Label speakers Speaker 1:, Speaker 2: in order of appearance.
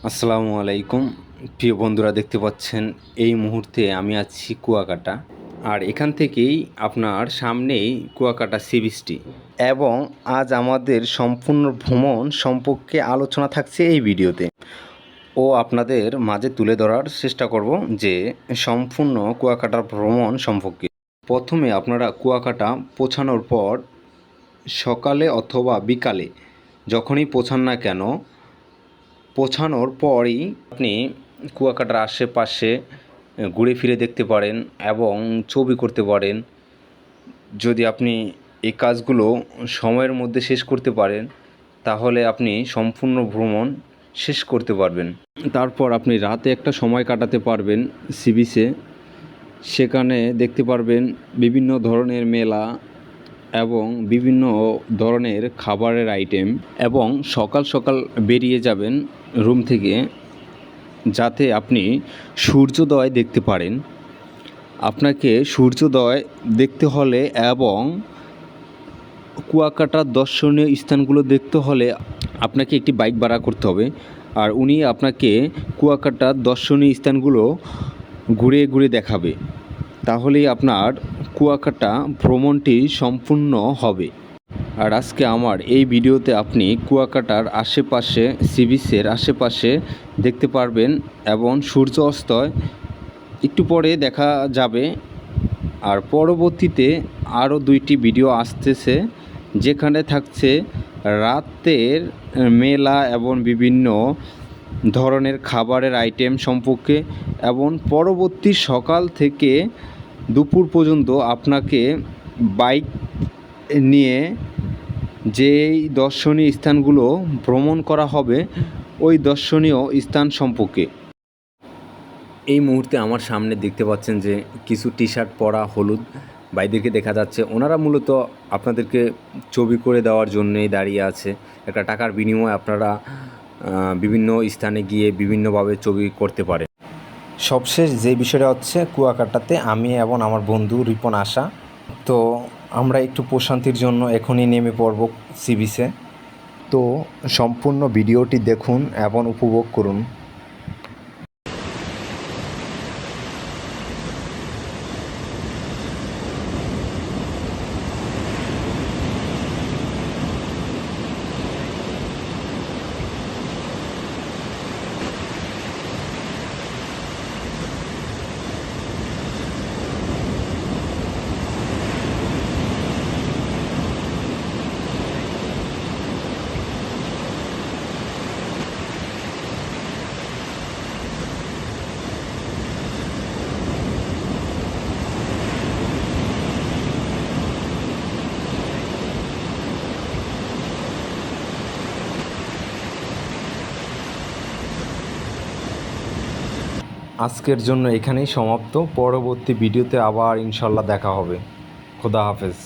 Speaker 1: আসসালামু আলাইকুম। প্রিয় বন্ধুরা, দেখতে পাচ্ছেন এই মুহূর্তে আমি আছি কুয়াকাটা। আর এখান থেকেই আপনার সামনেই কুয়াকাটা সি বিচটি, এবং আজ আমাদের সম্পূর্ণ ভ্রমণ সম্পর্কে আলোচনা থাকছে এই ভিডিওতে। ও আপনাদের মাঝে তুলে ধরার চেষ্টা করব যে সম্পূর্ণ কুয়াকাটার ভ্রমণ সম্পর্কে। প্রথমে আপনারা কুয়াকাটা পৌঁছানোর পর সকালে অথবা বিকালে যখনই পৌঁছান না কেন, পৌঁছানোর পরই আপনি কুয়াকাটার আশেপাশে ঘুরে ফিরে দেখতে পারেন এবং ছবি করতে পারেন। যদি আপনি এই কাজগুলো সময়ের মধ্যে শেষ করতে পারেন, তাহলে আপনি সম্পূর্ণ ভ্রমণ শেষ করতে পারবেন। তারপর আপনি রাতে একটা সময় কাটাতে পারবেন সি বিচে। সেখানে দেখতে পারবেন বিভিন্ন ধরনের মেলা এবং বিভিন্ন ধরনের খাবারের আইটেম, এবং সকাল সকাল বেরিয়ে যাবেন রুম থেকে, যাতে আপনি সূর্যোদয় দেখতে পারেন। আপনাকে সূর্যোদয় দেখতে হলে এবং কুয়াকাটার দর্শনীয় স্থানগুলো দেখতে হলে আপনাকে একটি বাইক ভাড়া করতে হবে। আর উনি আপনাকে কুয়াকাটার দর্শনীয় স্থানগুলো ঘুরে ঘুরে দেখাবে। তাহলেই আপনার কুয়াকাটা ভ্রমণটি সম্পূর্ণ হবে। আর আজকে আমার এই ভিডিওতে আপনি কুয়াকাটার আশেপাশে, সি বিচের আশেপাশে দেখতে পারবেন, এবং সূর্য অস্তয় একটু পরে দেখা যাবে। আর পরবর্তীতে আরও 2টি ভিডিও আসতেছে, যেখানে থাকছে রাতের মেলা এবং বিভিন্ন ধরনের খাবারের আইটেম সম্পর্কে, এবং পরবর্তী সকাল থেকে দুপুর পর্যন্ত আপনাকে বাইক নিয়ে যেই দর্শনীয় স্থানগুলো ভ্রমণ করা হবে ওই দর্শনীয় স্থান সম্পর্কে। এই মুহূর্তে আমার সামনে দেখতে পাচ্ছেন যে কিছু টি শার্ট পরা হলুদ ভাইদেরকে দেখা যাচ্ছে। ওনারা মূলত আপনাদেরকে ছবি করে দেওয়ার জন্যই দাঁড়িয়ে আছে। একটা টাকার বিনিময়ে আপনারা বিভিন্ন স্থানে গিয়ে বিভিন্নভাবে ছবি করতে পারেন।
Speaker 2: সবশেষ যে বিষয়টা হচ্ছে, কুয়াকাটাতে আমি এবং আমার বন্ধু রিপন আসা, তো আমরা একটু প্রশান্তির জন্য এখনই নেমে পড়ব সি বিচে। তো সম্পূর্ণ ভিডিওটি দেখুন এবং উপভোগ করুন। আজকের জন্য এখানেই সমাপ্ত। পরবর্তী ভিডিওতে আবার ইনশাল্লাহ দেখা হবে। খোদা হাফেজ।